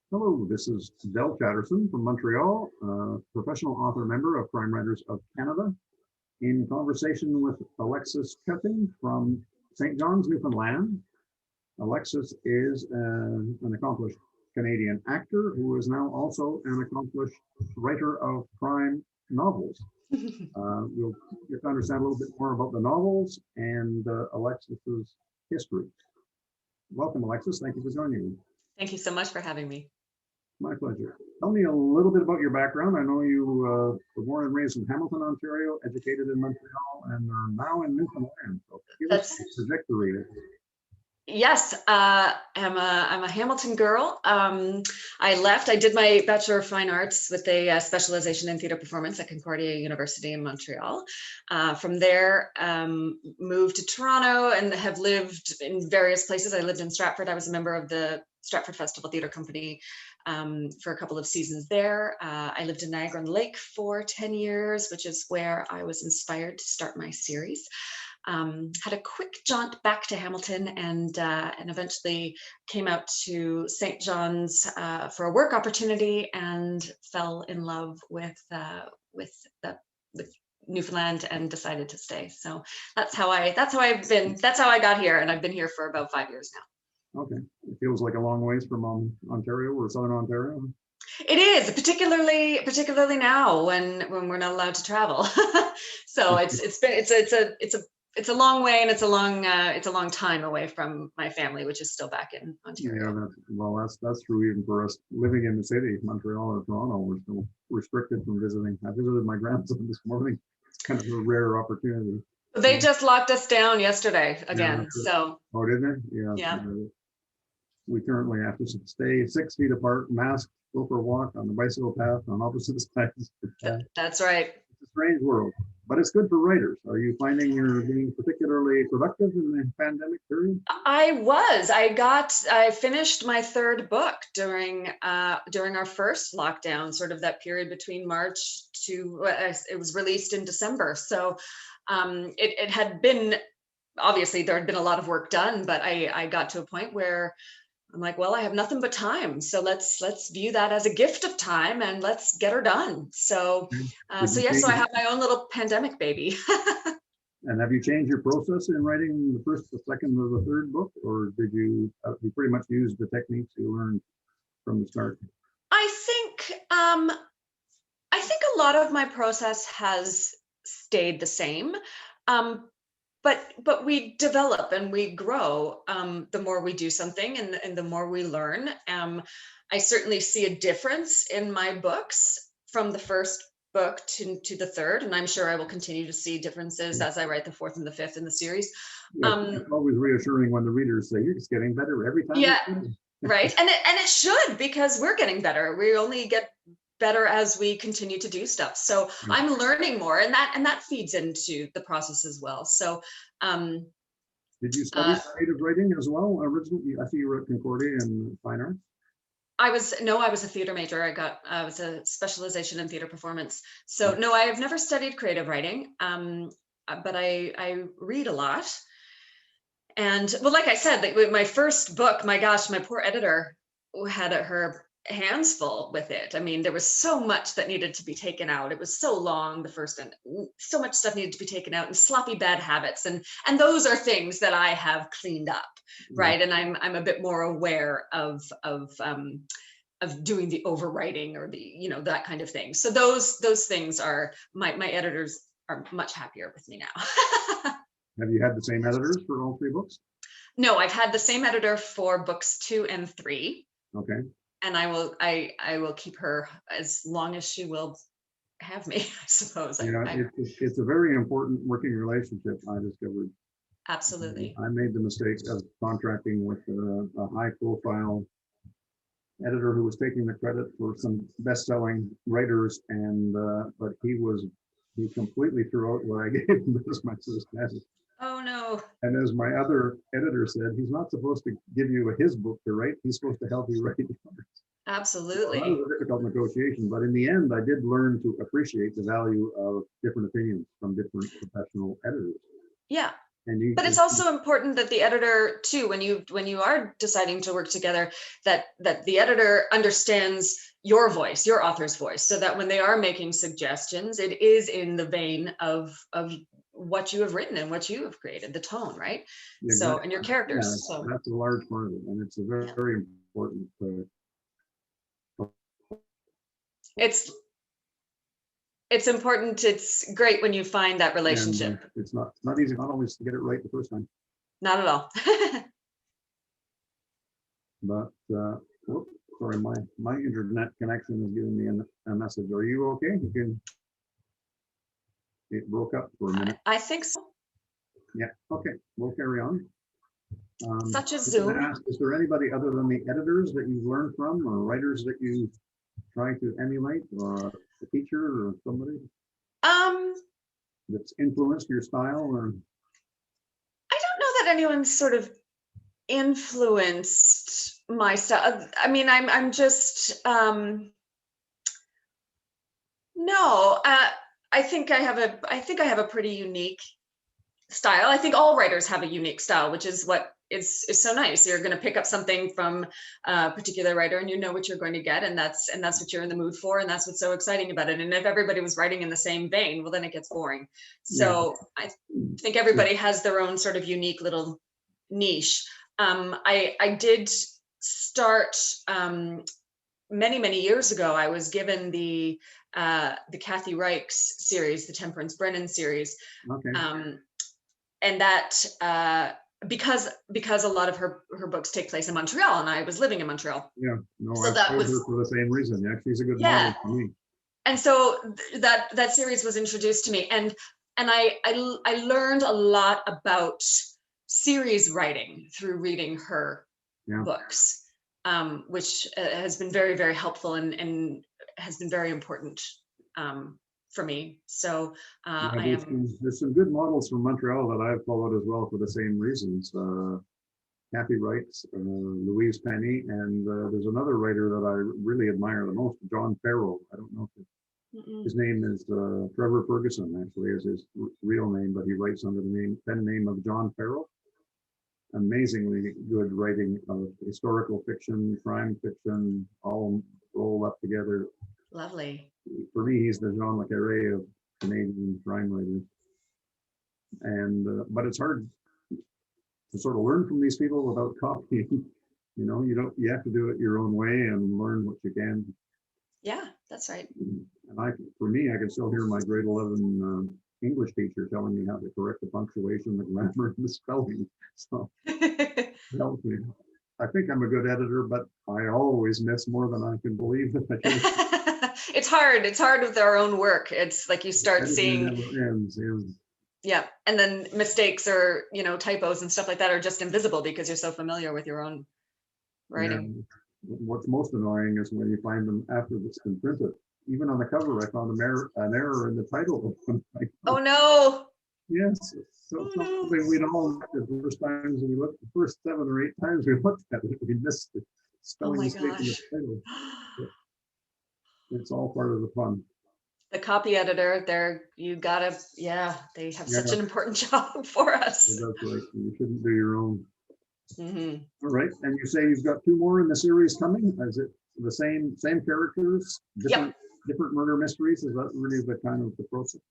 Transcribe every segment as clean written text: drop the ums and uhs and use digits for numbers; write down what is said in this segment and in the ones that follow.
Hello, this is Del Chatterson from Montreal, professional author member of Crime Writers of Canada, in conversation with Alexis Koetting from St. John's, Newfoundland. Alexis is an accomplished Canadian actor who is now also an accomplished writer of crime novels. We'll get to understand a little bit more about the novels and Alexis's history. Welcome, Alexis. Thank you for joining me. Thank you so much for having me. My pleasure. Tell me a little bit about your background. I know you were born and raised in Hamilton, Ontario, educated in Montreal, and are now in Newfoundland. So give us a trajectory. Yes, I'm a Hamilton girl. I did my Bachelor of Fine Arts with a specialization in theatre performance at Concordia University in Montreal. From there, moved to Toronto and have lived in various places. I lived in Stratford. I was a member of the Stratford Festival Theatre Company for a couple of seasons there. I lived in Niagara-on-the-Lake for 10 years, which is where I was inspired to start my series. Had a quick jaunt back to Hamilton and eventually came out to St. John's for a work opportunity and fell in love with Newfoundland and decided to stay. So that's how I got here, and I've been here for about 5 years now. Okay, it feels like a long ways from Ontario or Southern Ontario. It is, particularly now when we're not allowed to travel. So it's a long way, and it's a long time away from my family, which is still back in Ontario. Yeah, that's true even for us living in the city, Montreal or Toronto. We're still restricted from visiting. I visited my grandson this morning. It's kind of a rare opportunity. They just locked us down yesterday again. Yeah, so. Oh, did they? Yeah. We currently have to stay 6 feet apart, masked, go for a walk on the bicycle path on opposite sides. That's right. It's a strange world, but it's good for writers. Are you finding you're being particularly productive in the pandemic period? I finished my third book during our first lockdown, sort of that period between March to, it was released in December. So it had been, obviously there had been a lot of work done, but I got to a point where I'm like, well, I have nothing but time, so let's view that as a gift of time and let's get her done. So so I have my own little pandemic baby. And have you changed your process in writing the first, the second, or the third book, or did you pretty much use the techniques you learned from the start? I think a lot of my process has stayed the same. But we develop and we grow the more we do something and the more we learn. I certainly see a difference in my books from the first book to the third, and I'm sure I will continue to see differences as I write the fourth and the fifth in the series. It's always reassuring when the readers say you're just getting better every time. Yeah, right. And it should, because we're getting better. We only get better as we continue to do stuff. So I'm learning more, and that feeds into the process as well. So did you study creative writing as well originally? I see you were at Concordia in Fine Arts. I was a theater major. I was a specialization in theater performance. So no, I have never studied creative writing. But I read a lot. And well, like I said, my first book, my gosh, my poor editor had her hands full with it. I mean, there was so much that needed to be taken out. It was so long, the first one, so much stuff needed to be taken out, and sloppy bad habits. And those are things that I have cleaned up, right? And I'm a bit more aware of doing the overwriting or the, that kind of thing. So those things are, my editors are much happier with me now. Have you had the same editors for all three books? No, I've had the same editor for books 2 and 3. Okay. And I will keep her as long as she will have me, I suppose. It's a very important working relationship, I discovered. Absolutely. I made the mistake of contracting with a high-profile editor who was taking the credit for some best-selling writers, but he completely threw out what I gave him as my first edit. Oh no. And as my other editor said, he's not supposed to give you his book to write, he's supposed to help you write yours. Absolutely. So that was a difficult negotiation, but in the end, I did learn to appreciate the value of different opinions from different professional editors. Yeah. But it's also important that the editor too, when you are deciding to work together, that the editor understands your voice, your author's voice, so that when they are making suggestions, it is in the vein of what you have written and what you have created, the tone, right? Exactly. So, and your characters. Yeah, so that's a large part of it, and it's a very, very important. It's important. It's great when you find that relationship. And it's not easy, not always to get it right the first time. Not at all. But whoops, sorry, my internet connection is giving me a message. Are you okay? It broke up for a minute. I think so. Yeah. Okay. We'll carry on. Such as Zoom. Ask, is there anybody other than the editors that you've learned from, or writers that you try to emulate, or a teacher or somebody that's influenced your style? Or I don't know that anyone's sort of influenced my style. I mean, I'm just no. I think I have a pretty unique style. I think all writers have a unique style, which is what is so nice. You're going to pick up something from a particular writer, and you know what you're going to get, and that's what you're in the mood for, and that's what's so exciting about it. And if everybody was writing in the same vein, well, then it gets boring. So yeah. I think everybody has their own sort of unique little niche. I did start many years ago. I was given the Kathy Reichs series, the Temperance Brennan series. Okay. And that because a lot of her books take place in Montreal, and I was living in Montreal. Yeah, no, so I that was her for the same reason. Yeah, she's a good model for me. And so that series was introduced to me, and I learned a lot about series writing through reading her books, which has been very, very helpful and has been very important for me. So there's some good models from Montreal that I've followed as well for the same reasons. Kathy Reichs, Louise Penny, and there's another writer that I really admire the most, John Farrell. I don't know if his name is Trevor Ferguson, actually, is his real name, but he writes under the pen name of John Farrell. Amazingly good writing of historical fiction, crime fiction, all rolled up together. Lovely. For me, he's the Jean Le Carré of Canadian crime writers. And but it's hard to sort of learn from these people without copying. You have to do it your own way and learn what you can. Yeah, that's right. And for me, I can still hear my grade 11 English teacher telling me how to correct the punctuation, the grammar, and the spelling. So it helps me. I think I'm a good editor, but I always miss more than I can believe that I can. It's hard. It's hard with our own work. It's like you start seeing. Ends. Yeah, and then mistakes or typos and stuff like that are just invisible because you're so familiar with your own writing. Yeah. What's most annoying is when you find them after it's been printed. Even on the cover, I found an error in the title. Oh no! Yes, so something we'd all looked at the first times we looked. The first 7 or 8 times we looked at it, we missed the spelling mistake in the title. It's all part of the fun. The copy editor, they have such an important job for us. Yeah, that's right. You shouldn't do your own. Mm-hmm. All right, and you say you've got 2 more in the series coming. Is it the same characters, different murder mysteries? Is that really the kind of the process?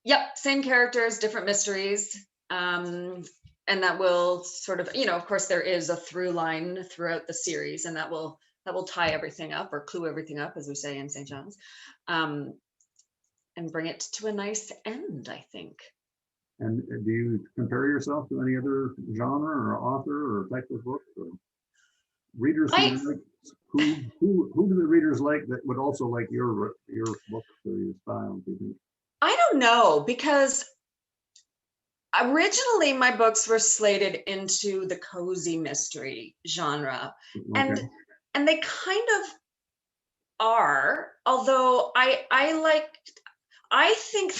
Yep, same characters, different mysteries, and that will sort of, of course, there is a through line throughout the series, and that will tie everything up or clue everything up, as we say in St. John's, and bring it to a nice end, I think. And do you compare yourself to any other genre or author or type of book? Or readers who do the readers like that would also like your book or your style, do you think? I don't know, because originally my books were slated into the cozy mystery genre, Okay. and they kind of are, although I think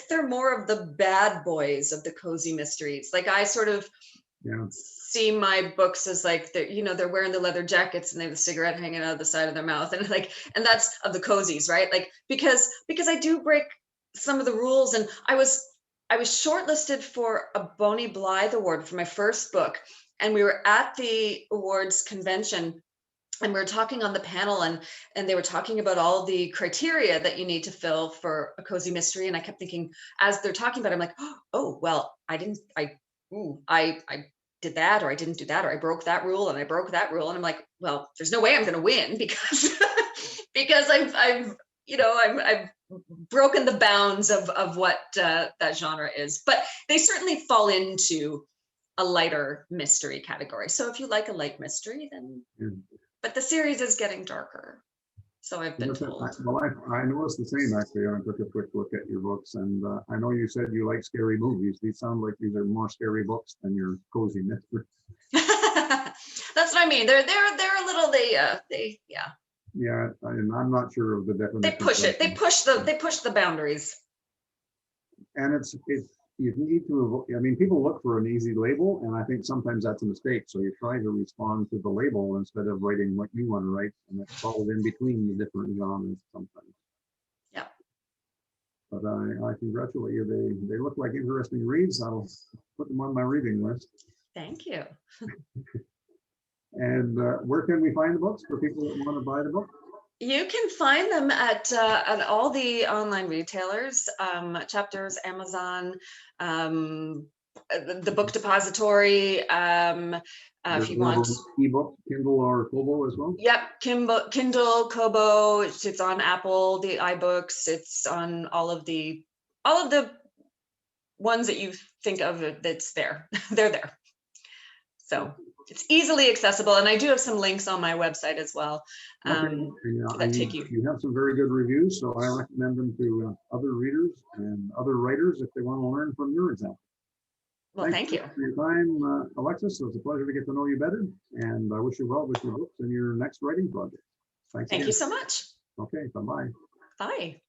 they're more of the bad boys of the cozy mysteries. Like I sort of see my books as like they're wearing the leather jackets and they have a cigarette hanging out of the side of their mouth, and that's of the cozies, right? Like because I do break some of the rules, and I was I was shortlisted for a Bonnie Blythe Award for my first book, and we were at the awards convention, and we were talking on the panel, and they were talking about all the criteria that you need to fill for a cozy mystery. And I kept thinking, as they're talking about it, I'm like, oh well, I didn't, I did that, or I didn't do that, or I broke that rule and I broke that rule. And I'm like, well, there's no way I'm going to win because because I've broken the bounds of what that genre is. But they certainly fall into a lighter mystery category. So if you like a light mystery, then. Yeah. But the series is getting darker, so I've been told. Well, I noticed the same actually. I took a quick look at your books, and I know you said you like scary movies. These sound like these are more scary books than your cozy mystery. That's what I mean. They're a little, they yeah. Yeah, and I'm not sure of the definition. They push it. They push the boundaries. And it's you need to, I mean, people look for an easy label, and I think sometimes that's a mistake. So you try to respond to the label instead of writing what you want to write, and it falls in between the different genres sometimes. Yeah. But I congratulate you. They look like interesting reads. I'll put them on my reading list. Thank you. And where can we find the books for people that want to buy the book? You can find them at all the online retailers, Chapters, Amazon, the Book Depository. If you want ebook, Kindle or Kobo as well. Yep, Kindle, Kobo. It's on Apple, the iBooks. It's on all of the ones that you think of. That's there. They're there. So it's easily accessible, and I do have some links on my website as well. That take you. You have some very good reviews, so I recommend them to other readers and other writers if they want to learn from your example. Well, thank you for your time, Alexis. It was a pleasure to get to know you better, and I wish you well with your books and your next writing project. Thank you so much. Okay, bye-bye. Bye.